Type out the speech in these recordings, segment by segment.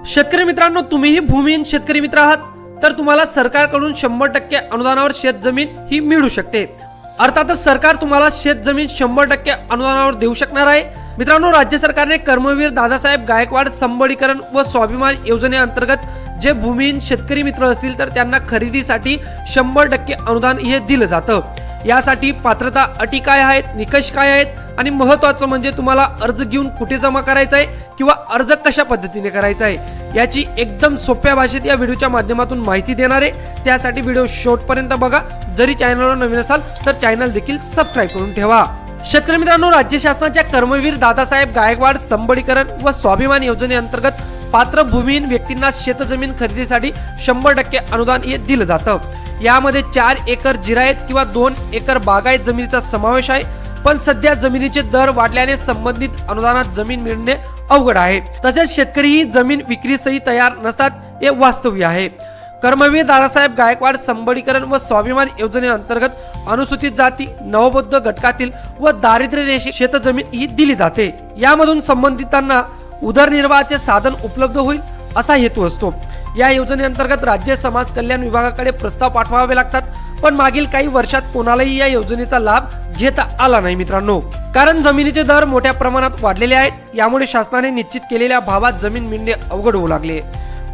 शेतकरी मित्रांनो, तुम्हीही भूमिहीन शेतकरी मित्र आहात तर तुम्हाला सरकारकडून 100% अनुदानावर शेत जमीन ही मिळू शकते। अर्थातच सरकार तुम्हाला शेत जमीन 100% अनुदानावर देऊ शकणार आहे। मित्रांनो, राज्य सरकारने कर्मवीर दादासाहेब गायकवाड संबळीकरण व स्वाभिमान योजनेअंतर्गत जे भूमिहीन शेतकरी मित्र असतील तर त्यांना खरेदीसाठी 100% अनुदान हे दिलं जातं। यासाठी पात्रता अटी काय आहेत, निकष काय आहेत आणि महत्त्वाचं म्हणजे तुम्हाला अर्ज घेऊन कुठे जमा करायचा आहे किंवा अर्ज कशा पद्धतीने करायचा आहे याची एकदम सोप्या भाषेत या व्हिडिओच्या माध्यमातून माहिती देणार आहे। त्यासाठी व्हिडिओ शेवटपर्यंत बघा। जरी चॅनलवर नवीन असाल तर चॅनल देखील सबस्क्राइब करून ठेवा। शेतकरी मित्रांनो, राज्य शासनाच्या कर्मवीर दादासाहेब गायकवाड संबळीकरण व स्वाभिमान योजनेअंतर्गत पात्र भूमिहीन व्यक्तींना शेतजमीन खरेदीसाठी 100% अनुदान हे दिलं जातं। यामध्ये 4 एकर जिरायत किंवा 2 एकर बागायत जमिनीचा समावेश आहे। पण सध्या जमिनीचे दर वाढल्याने संबंधित अनुदानात जमीन मिळणे अवघड आहे। तसेच शेतकरीही जमीन विक्रीसही तयार नसतात हे वास्तव्य आहे। कर्मवीर दादासाहेब गायकवाड संबळीकरण व स्वाभिमान योजनेअंतर्गत अनुसूचित जाती, नवबौद्ध घटकातील व दारिद्र्य रेषे शेतजमीन ही दिली जाते। यामधून संबंधितांना उदरनिर्वाहाचे साधन उपलब्ध होईल असा हेतू असतो। या योजनेअंतर्गत राज्य समाज कल्याण विभागाकडे प्रस्ताव पाठवावे लागतात, पण मागील काही वर्षात कोणालाही या योजनेचा लाभ घेता आला नाही मित्रांनो, कारण जमिनीचे दर मोठ्या प्रमाणात वाढलेले आहेत। यामुळे शासनाने निश्चित केलेल्या भावात जमीन मिळणे अवघड होऊ लागले।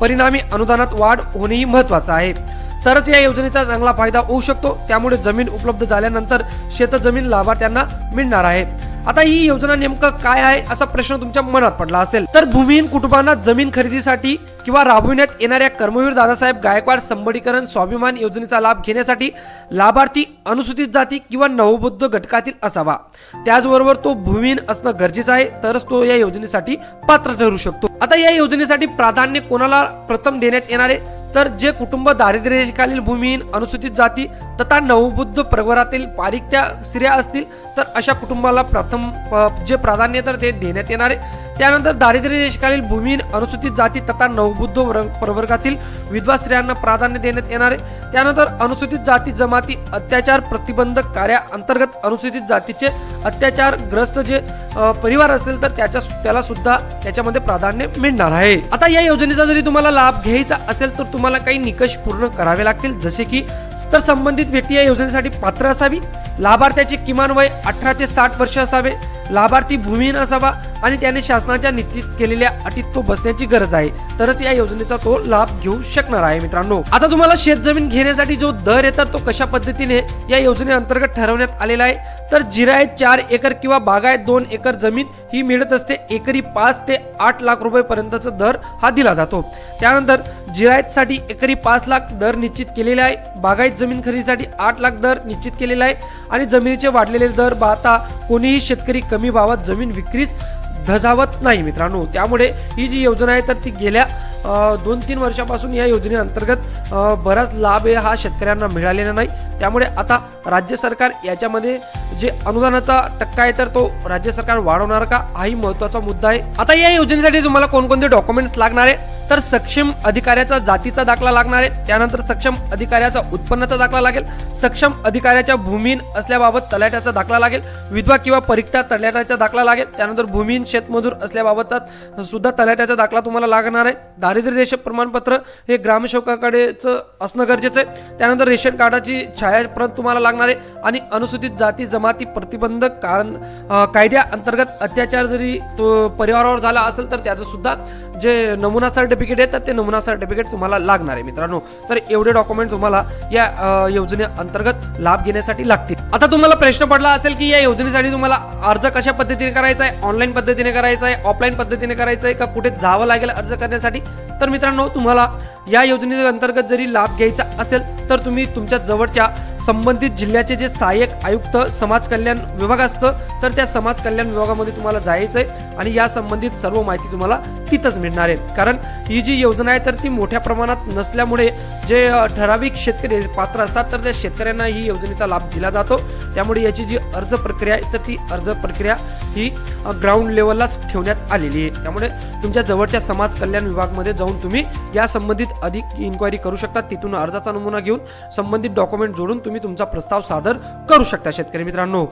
परिणामी अनुदानात वाढ होणेही महत्त्वाचं आहे, तरच या योजनेचा चांगला फायदा होऊ शकतो। त्यामुळे जमीन उपलब्ध झाल्यानंतर शेतजमीन लाभार्थ्यांना मिळणार आहे। आता ही योजना नेमकं काय आहे असा प्रश्न तुमच्या मनात पडला असेल तर भूमिहीन कुटुंबांना जमीन खरेदीसाठी किंवा राबविण्यात येणाऱ्या कर्मवीर दादासाहेब गायकवाड संबळीकरण स्वाभिमान योजनेचा लाभ घेण्यासाठी लाभार्थी अनुसूचित जाती किंवा नवबौद्ध घटकातील असावा। त्याचबरोबर तो भूमिहीन असणं गरजेचं आहे, तरच तो या योजनेसाठी पात्र ठरू शकतो। आता या योजनेसाठी प्राधान्य कोणाला प्रथम देण्यात येणार आहे तर जे कुटुंब दारिद्र्य रेषेखालील भूमिहीन, अनुसूचित जाती तथा नवबौद्ध प्रवर्गातील पारित्या स्त्रिया असतील तर अशा कुटुंबाला प्रथम जे प्राधान्य तर ते देण्यात येणार आहे। त्यानंतर दारिद्र्य रेषेखालील भूमिहीन, अनुसूचित जाती तथा नवबौद्ध प्रवर्गातील विधवा स्त्रियांना प्राधान्य देण्यात येणार आहे। त्यानंतर अनुसूचित जाती जमाती अत्याचार प्रतिबंधक कार्याअंतर्गत अनुसूचित जातीचे अत्याचारग्रस्त जे परिवार असेल तर त्याला सुद्धा त्याच्यामध्ये प्राधान्य मिळणार आहे। आता या योजनेचा जरी तुम्हाला लाभ घ्यायचा असेल तर तुम्हाला काही निकष पूर्ण करावे लागतील, जसे की तर संबंधित व्यक्ती या योजनेसाठी पात्र असावी, लाभार्थ्याचे किमान वय 18 ते 60 वर्ष असावे, लाभार्थी भूमिहीन असावा आणि त्याने शासनाच्या निश्चित केलेल्या अटीत तो बसण्याची गरज आहे, तरच या योजनेचा तो लाभ घेऊ शकणार आहे। मित्रांनो, आता तुम्हाला शेत जमीन घेण्यासाठी जो दर आहे तर तो कशा पद्धतीने या योजनेअंतर्गत ठरवण्यात आलेला आहे तर जिरायत 4 एकर किंवा बागायत 2 एकर जमीन ही मिळत असते। एकरी 5 ते 8 लाख रुपये पर्यंतचा दर हा दिला जातो। त्यानंतर जिरायतसाठी एकरी 5 लाख दर निश्चित केलेला आहे, बागायत जमीन खरेदीसाठी 8 लाख दर निश्चित केलेला आहे आणि जमिनीचे वाढलेले दर पाहता कोणीही शेतकरी कमी भावात जमीन विक्रीस धजावत नाही मित्रांनो। त्यामुळे ही जी योजना आहे तर ती गेल्या 2-3 वर्षापासून या योजनेअंतर्गत बराच लाभ हा शेतकऱ्यांना मिळालेला नाही। त्यामुळे आता राज्य सरकार याच्यामध्ये जे अनुदानाचा टक्का आहे तर तो राज्य सरकार वाढवणार का हाही महत्त्वाचा मुद्दा आहे। आता या योजनेसाठी तुम्हाला कोणकोणते डॉक्युमेंट्स लागणार आहे तर सक्षम अधिकाऱ्याचा जातीचा दाखला लागणार आहे, त्यानंतर सक्षम अधिकाऱ्याचा उत्पन्नाचा दाखला लागेल, सक्षम अधिकाऱ्याच्या भूमिहीन असल्याबाबत तलाट्याचा दाखला लागेल, विधवा किंवा परित्याग तलाट्याचा दाखला लागेल, त्यानंतर भूमिहीन शेतमजूर असल्याबाबतचा सुद्धा तलाट्याचा दाखला तुम्हाला लागणार आहे। दारिद्र्य रेषा प्रमाणपत्र हे ग्रामसेवकाकडेच असणं गरजेचं आहे। त्यानंतर रेशन कार्डाची छायाप्रत तुम्हाला लागणार आहे आणि अनुसूचित जाती जमाती प्रतिबंधक कायद्याअंतर्गत अत्याचार जरी तो परिवारावर झाला असेल तर त्याचं सुद्धा जे नमुना सर्टिफिकेट आहे तर ते नमुना सर्टिफिकेट तुम्हाला लागणार आहे मित्रांनो। तर एवढे डॉक्युमेंट तुम्हाला या योजनेअंतर्गत लाभ घेण्यासाठी लागतील। आता तुम्हाला प्रश्न पडला असेल की या योजनेसाठी तुम्हाला अर्ज कशा पद्धतीने करायचा आहे, ऑनलाईन पद्धतीने करायचा आहे, ऑफलाईन पद्धतीने करायचा आहे का कुठे जावं लागेल अर्ज करण्यासाठी। तर मित्रांनो, तुम्हाला या योजनेअंतर्गत जरी लाभ घ्यायचा असेल तर तुम्ही तुमच्या जवळच्या संबंधित जिल्ह्याचे जे सहाय्यक आयुक्त समाज कल्याण विभाग असतं तर त्या समाज कल्याण विभागामध्ये तुम्हाला जायचं आहे आणि या संबंधित सर्व माहिती तुम्हाला तिथंच मिळणार आहे। कारण ही जी योजना आहे तर ती मोठ्या प्रमाणात नसल्यामुळे जे ठराविक शेतकरी पात्र असतात तर त्या शेतकऱ्यांना ही योजनेचा लाभ दिला जातो। त्यामुळे याची जी अर्ज प्रक्रिया आहे तर ती अर्ज प्रक्रिया ही ग्राउंड लेवललाच ठेवण्यात आलेली आहे। त्यामुळे तुमच्या जवळच्या समाज कल्याण विभागामध्ये जाऊन तुम्ही या संबंधित अधिक इन्क्वायरी करू शकता। तिथून अर्जाचा नमुना घेऊन संबंधित डॉक्युमेंट जोडून तुम्ही तुमचा प्रस्ताव सादर करू शकता शेतकरी मित्रांनो।